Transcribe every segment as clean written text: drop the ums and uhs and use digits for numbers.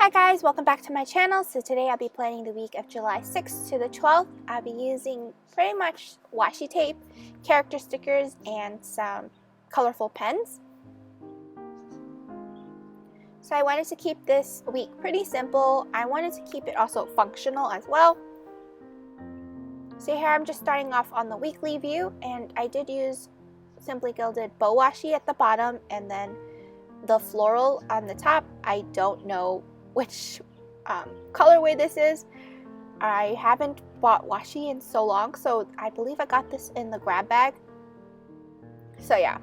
Hi guys, welcome back to my channel. So today I'll be planning the week of July 6th to the 12th. I'll be using pretty much washi tape, character stickers, and some colorful pens. So I wanted to keep this week pretty simple. I wanted to keep it also functional as well. So here I'm just starting off on the weekly view, and I did use Simply Gilded bow washi at the bottom and then the floral on the top. I don't know which colorway this is. I haven't bought washi in so long, so I believe I got this in the grab bag. So yeah.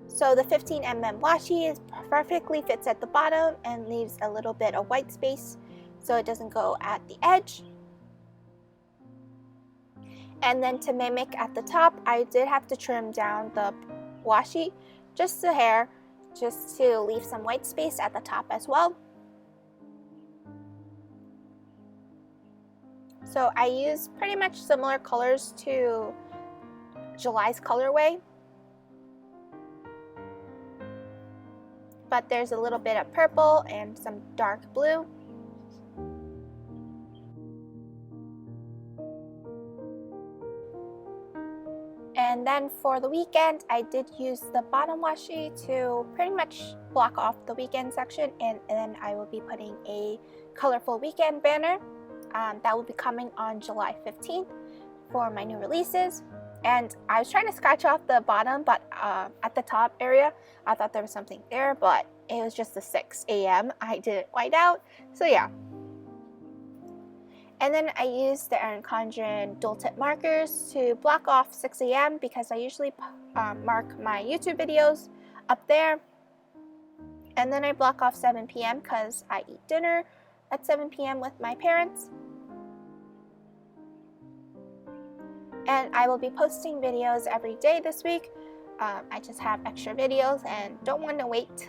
So the 15mm washi perfectly fits at the bottom and leaves a little bit of white space so it doesn't go at the edge. And then to mimic at the top, I did have to trim down the washi just a hair, just to leave some white space at the top as well. So I use pretty much similar colors to July's colorway, but there's a little bit of purple and some dark blue. And then for the weekend, I did use the bottom washi to pretty much block off the weekend section, and then I will be putting a colorful weekend banner that will be coming on July 15th for my new releases. And I was trying to scratch off the bottom, but at the top area, I thought there was something there, but it was just the 6 a.m. I didn't white out, so yeah. And then I used the Erin Condren dual tip markers to block off 6 a.m. because I usually mark my YouTube videos up there. And then I block off 7 p.m. because I eat dinner at 7 p.m. with my parents. And I will be posting videos every day this week. I just have extra videos and don't want to wait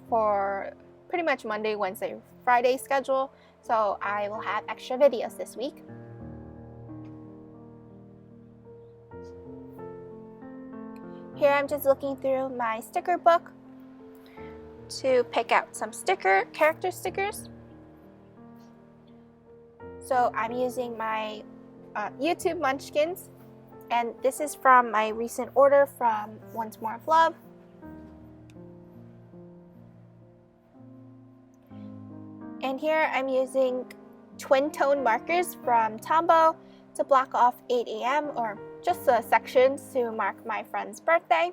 for pretty much Monday, Wednesday, Friday schedule. So I will have extra videos this week. Here I'm just looking through my sticker book to pick out some character stickers. So I'm using my YouTube munchkins, and this is from my recent order from OnceMoreWithLove. And here I'm using twin tone markers from Tombow to block off 8 a.m. or just the sections to mark my friend's birthday.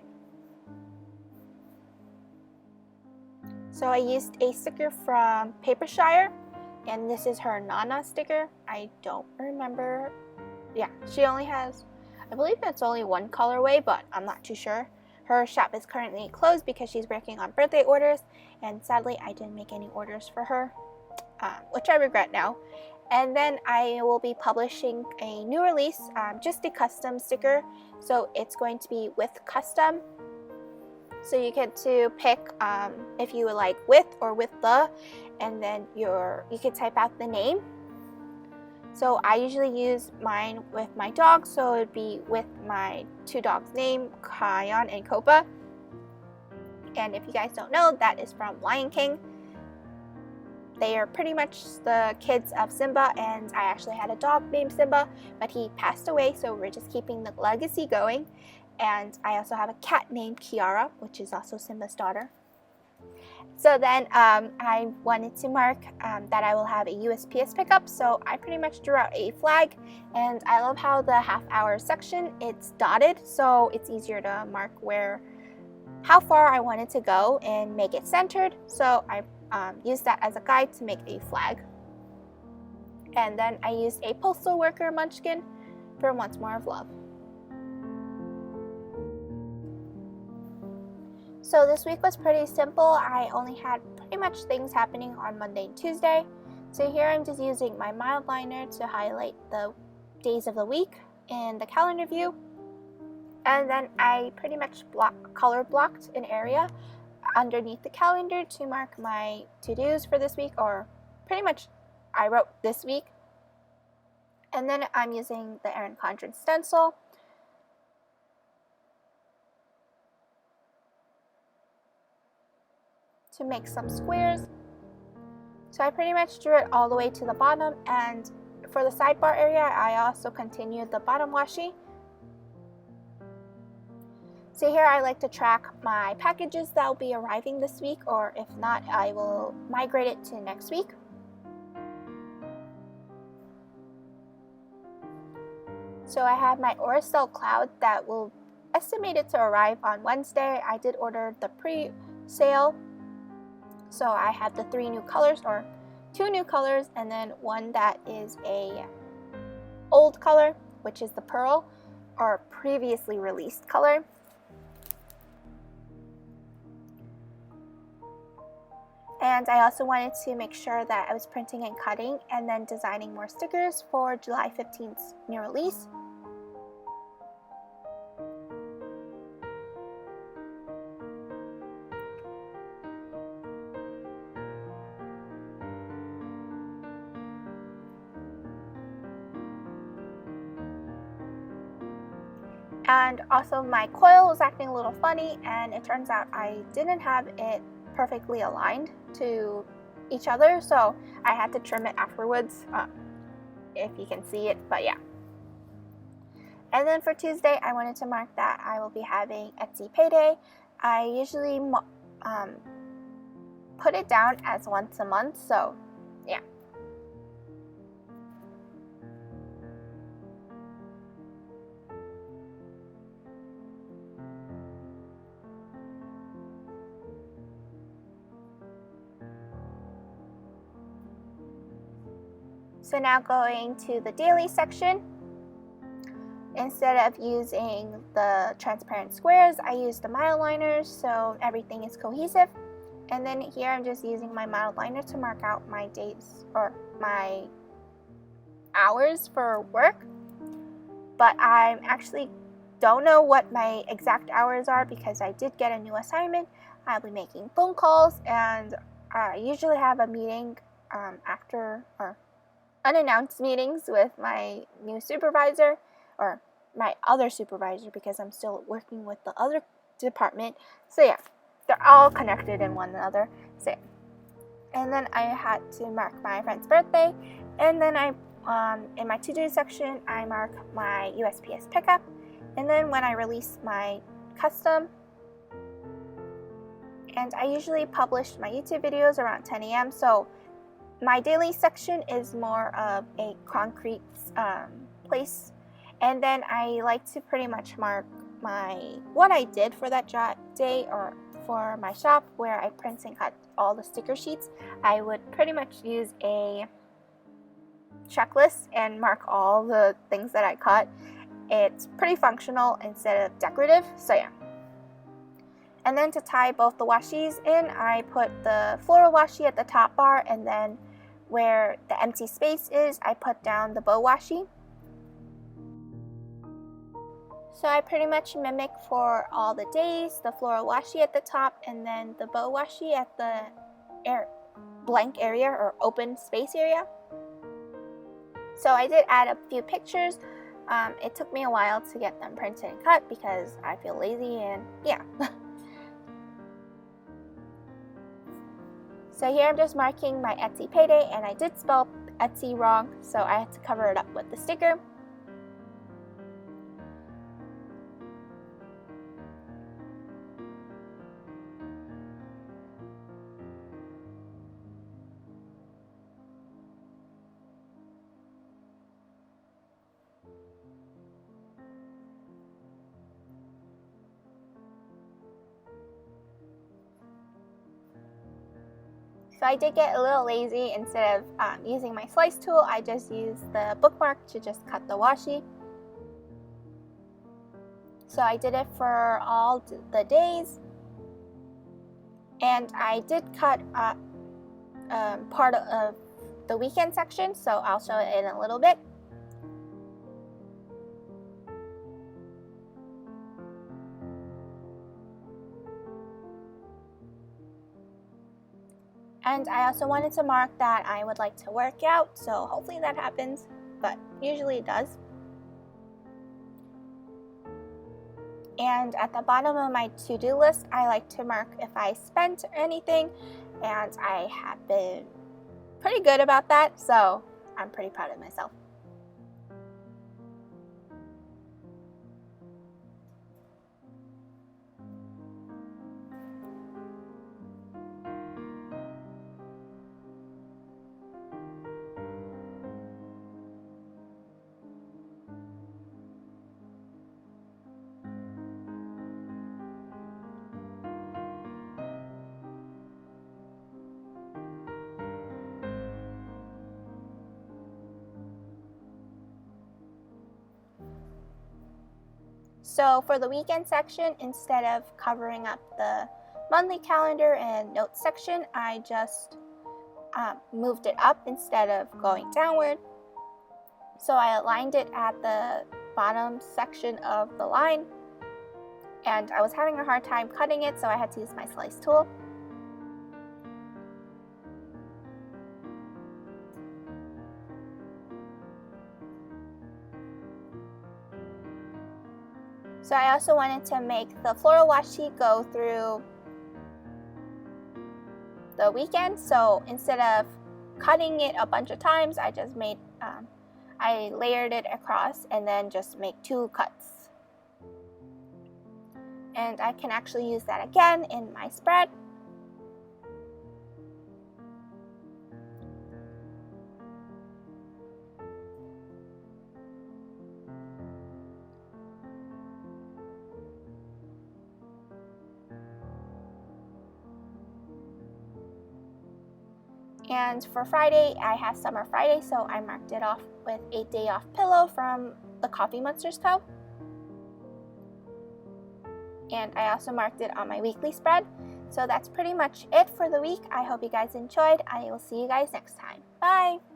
So I used a sticker from Papershire, and this is her Nana sticker. I don't remember. Yeah, she only has, I believe it's only one colorway, but I'm not too sure. Her shop is currently closed because she's working on birthday orders, and sadly I didn't make any orders for her. Which I regret now. And then I will be publishing a new release, just a custom sticker. So it's going to be with custom. So you get to pick if you would like with or with the, and then you can type out the name. So I usually use mine with my dog, so it would be with my two dogs' name, Kion and Copa. And if you guys don't know, that is from Lion King. They are pretty much the kids of Simba, and I actually had a dog named Simba, but he passed away, so we're just keeping the legacy going. And I also have a cat named Kiara, which is also Simba's daughter. So then I wanted to mark that I will have a USPS pickup, so I pretty much drew out a flag, and I love how the half-hour section, it's dotted, so it's easier to mark how far I wanted to go and make it centered. So I used that as a guide to make a flag. And then I used a postal worker munchkin for OnceMoreWithLove. So this week was pretty simple. I only had pretty much things happening on Monday and Tuesday. So here I'm just using my mild liner to highlight the days of the week in the calendar view. And then I pretty much color blocked an area underneath the calendar to mark my to-dos for this week, or pretty much I wrote this week. And then I'm using the Erin Condren stencil to make some squares. So I pretty much drew it all the way to the bottom, and for the sidebar area I also continued the bottom washi. So here I like to track my packages that will be arriving this week, or if not, I will migrate it to next week. So I have my Oracel cloud that will estimated to arrive on Wednesday. I did order the pre-sale, so I have the 3 new colors, or 2 new colors, and then one that is a old color, which is the pearl, or previously released color. And I also wanted to make sure that I was printing and cutting and then designing more stickers for July 15th's new release. And also my coil was acting a little funny, and it turns out I didn't have it perfectly aligned to each other, so I had to trim it afterwards, if you can see it, but yeah. And then for Tuesday, I wanted to mark that I will be having Etsy payday. I usually put it down as once a month, so yeah. So now going to the daily section, instead of using the transparent squares, I use the mild liners so everything is cohesive. And then here I'm just using my mild liner to mark out my days, or my hours for work. But I actually don't know what my exact hours are because I did get a new assignment. I'll be making phone calls, and I usually have a meeting after, or unannounced meetings with my new supervisor, or my other supervisor, because I'm still working with the other department. So yeah, they're all connected in one another. So yeah. And then I had to mark my friend's birthday, and then I in my to-do section I mark my USPS pickup, and then when I release my custom. And I usually publish my YouTube videos around 10 a.m. so my daily section is more of a concrete place, and then I like to pretty much mark what I did for that day, or for my shop where I print and cut all the sticker sheets. I would pretty much use a checklist and mark all the things that I cut. It's pretty functional instead of decorative, so yeah. And then to tie both the washis in, I put the floral washi at the top bar, and then where the empty space is, I put down the bow washi. So I pretty much mimic for all the days, the floral washi at the top, and then the bow washi at the blank area, or open space area. So I did add a few pictures. It took me a while to get them printed and cut because I feel lazy, and yeah. So here I'm just marking my Etsy payday, and I did spell Etsy wrong, so I had to cover it up with the sticker. So I did get a little lazy. Instead of using my slice tool, I just used the bookmark to just cut the washi. So I did it for all the days. And I did cut part of the weekend section, so I'll show it in a little bit. And I also wanted to mark that I would like to work out, so hopefully that happens, but usually it does. And at the bottom of my to-do list, I like to mark if I spent anything, and I have been pretty good about that, so I'm pretty proud of myself. So for the weekend section, instead of covering up the monthly calendar and notes section, I just moved it up instead of going downward. So I aligned it at the bottom section of the line, and I was having a hard time cutting it, so I had to use my slice tool. So I also wanted to make the floral washi go through the weekend, so instead of cutting it a bunch of times, I just made, I layered it across and then just make 2 cuts. And I can actually use that again in my spread. And for Friday, I have Summer Friday, so I marked it off with a day off pillow from the Coffee Monsterz Co. And I also marked it on my weekly spread. So that's pretty much it for the week. I hope you guys enjoyed. I will see you guys next time. Bye!